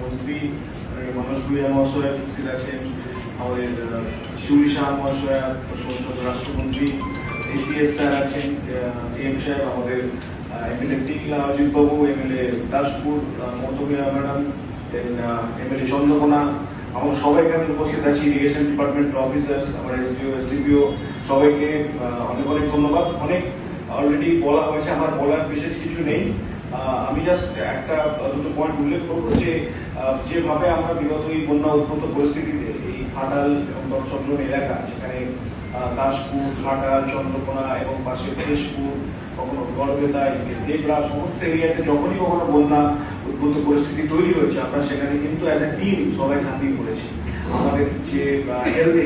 মন্ত্রী মনোজ ভূঁইয়া মহাশয় উপস্থিত আছেন, আমাদের শিউলি শাহ মহাশয়া রাষ্ট্রমন্ত্রী, এসিএস স্যার আছেন, এম সাহেব, আমাদের এমএলএ টিকলা অজিত বাবু, এমএলএ দাসপুর মৌতমিয়া ম্যাডাম, এমএলএ চন্দ্রকোনা, আমরা সবাই এখানে উপস্থিত আছি, ইরিগেশন ডিপার্টমেন্টের অফিসার্স, আমার এসডিও এসডিপিও, সবাইকে অনেক অনেক ধন্যবাদ। অনেক অলরেডি বলা হয়েছে, আমার বলার বিশেষ কিছু নেই। আমি জাস্ট একটা দুটো পয়েন্ট উল্লেখ করবো যে যেভাবে আমরা বিগত এই বন্যা উদ্ভূত পরিস্থিতিতে এই ঘাটাল এবং দর্শন এলাকা, যেখানে দাসপুর, ঘাটাল, চন্দ্রকোনা এবং পাশে কেশপুর, কখনো গড়বেতা, দেবরা, সমস্ত এরিয়াতে যখনই কখনো বন্যা উদ্ভূত পরিস্থিতি তৈরি হয়েছে, আমরা সেখানে কিন্তু অ্যাজ এ টিম সবাই ঝাঁপিয়ে পড়েছি। আমাদের যে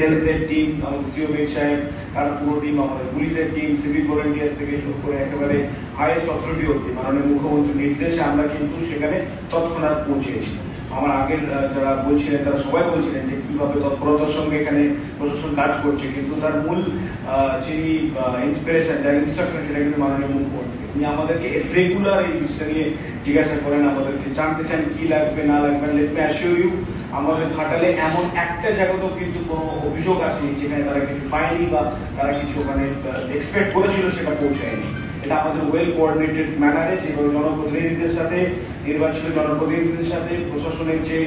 হেলথের টিম, আমাদের সিওমেট সাহেব, তার পুরো টিম, আমাদের পুলিশের টিম, সিভিল ভলেন্টিয়ার্স থেকে শুরু করে একেবারে হাইয়েস্ট অথরিটি অব্দি মাননীয় মুখ্যমন্ত্রীর নির্দেশে আমরা কিন্তু সেখানে তৎক্ষণাৎ পৌঁছেছি। আমার আগের যারা বলছিলেন তারা সবাই বলছিলেন যে কিভাবে তৎপরতার সঙ্গে এখানে প্রশাসন কাজ করছে, কিন্তু তার মূল যিনি ইন্সপিরেশন, যার ইনস্ট্রাকশন, সেটা কিন্তু মাননীয় মুখ্যমন্ত্রী। তিনি আমাদেরকে রেগুলার এই বিষয়টা নিয়ে জিজ্ঞাসা করেন, আমাদেরকে জানতে চান কি লাগবে না লাগবে। লেট মি অ্যাসিওর ইউ, আমাদের ঘাটালে এমন একটা জায়গাতেও কিন্তু কোনো অভিযোগ আসেনি যেখানে তারা কিছু পায়নি বা তারা কিছু ওখানে এক্সপেক্ট করেছিল সেটা পৌঁছায়নি। এটা আমাদের ওয়েল কোঅর্ডিনেটেড ম্যানারে, যেভাবে জনপ্রতিনিধিদের সাথে, নির্বাচিত জনপ্রতিনিধিদের সাথে প্রশাসনের যে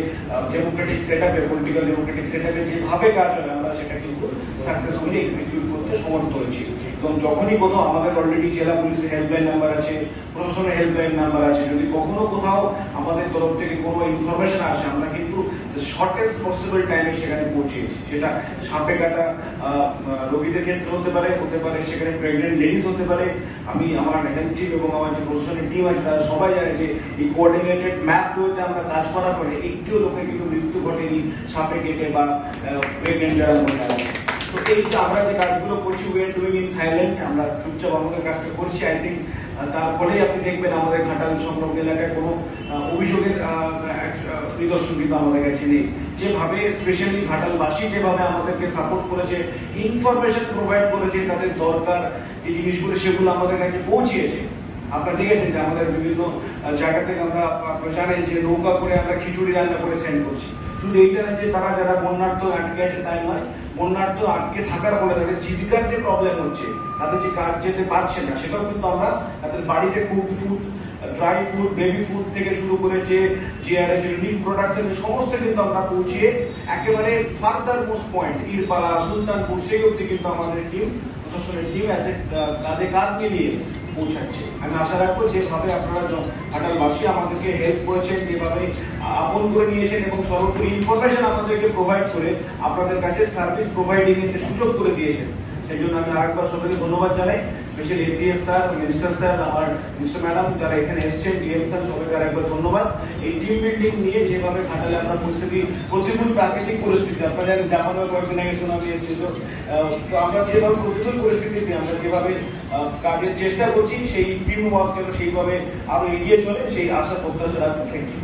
ডেমোক্রেটিক সেটআপে, পলিটিক্যাল ডেমোক্রেটিক সেটআপে যেভাবে কাজ হয়, আমরা সেটা কিন্তু সাকসেসফুলি এক্সিকিউট করতে সমর্থ হয়েছি। এবং যখনই কোথাও আমাদের অলরেডি জেলা পুলিশের হেল্পলাইন নাম্বার আছে, প্রশাসনের হেল্পলাইন নাম্বার আছে, যদি কখনো কোথাও আমাদের তরফ থেকে কোনো ইনফরমেশন আসে, আমরা কিন্তু শর্টেস্ট পসিবল টাইমে সেখানে পৌঁছেছি। সেটা সাপে কাটা রোগীদের ক্ষেত্রে হতে পারে সেখানে প্রেগনেন্ট লেডিস হতে পারে। আমি আমার হেলথ টিম এবং আমার যে প্রশাসনের টিম আছে তারা সবাই জানে যে এই কোঅর্ডিনেটেড ম্যাপগুলোতে আমরা কাজ করার পরে একটিও লোকের কিন্তু মৃত্যু ঘটেনি সাপে কেটে বা প্রেগনেন্ট যারা মহিলা আছে। তো এই যে আমরা যে কাজগুলো করছি, we are doing in silent, আমরা চুপচাপ আমাদের কাজটা করছি। আই থিঙ্ক তার ফলেই আপনি দেখবেন আমাদের ঘাটাল সংলগ্ন এলাকায় কোনো অভিযোগের নিদর্শন কিন্তু আমাদের কাছে নেই। যেভাবে স্পেশালি ঘাটালবাসী যেভাবে আমাদেরকে সাপোর্ট করেছে, ইনফরমেশন প্রোভাইড করেছে, তাদের দরকার যে জিনিসগুলো সেগুলো আমাদের কাছে পৌঁছিয়েছে। আপনারা দেখেছেন যে আমাদের বিভিন্ন জায়গা থেকে আমরা জানেন যে নৌকা করে আমরা খিচুড়ি রান্না করে সেন্ড করছি। শুধু এইটা না যে তারা যারা বন্যার্থ আটকে আছে তাই নয়, বন্যার্থ আটকে থাকার ফলে তাদের জীবিকার যে প্রবলেম হচ্ছে, তাদের যে কাজ যেতে পারছে না, সেটাও কিন্তু আমরা তাদের বাড়িতে cooked food, dry food, baby food থেকে শুরু করে যে জিআরএ যে রিলিফ প্রোডাক্ট আছে সমস্ত কিন্তু আমরা পৌঁছিয়ে একেবারে ফার্দার মোস্ট পয়েন্ট ইরপালা, সুলতানপুর, সেই অব্দি কিন্তু আমাদের টিম, প্রশাসনের টিম কাঁধে কাঁধ মিলিয়ে পৌঁছাচ্ছে। আমি আশা রাখবো যেভাবে আপনারা ঘাটালবাসী আমাদেরকে হেল্প করেছেন, যেভাবে আপন করে নিয়েছেন এবং সর্বোপরি ইনফরমেশন আমাদেরকে প্রোভাইড করে আপনাদের কাছে সার্ভিস প্রোভাইডিং এর যে সুযোগ করে দিয়েছেন, সেই জন্য আমি আরেকবার সবাইকে ধন্যবাদ জানাই। Special ACS sir, minister sir, আমার মিস্টার ম্যাডাম যারা এখানে এসছেন, ডিএম স্যার, সবাইকে আরেকবার ধন্যবাদ। এই টিম বিল্ডিং নিয়ে যেভাবে ঘাটালে আমরা পরিস্থিতি, প্রতিকূল প্রাকৃতিক পরিস্থিতি, আপনারা জানেন জাপানের কয়েকদিন আগে সুনামি এসেছিল, তো আমরা যেভাবে প্রতিকূল পরিস্থিতিতে আমরা যেভাবে কাজের চেষ্টা করছি, সেই টিম ওয়ার্ক যেন সেইভাবে আরো এগিয়ে চলে, সেই আশা প্রত্যাশা রাখবো। Thank you.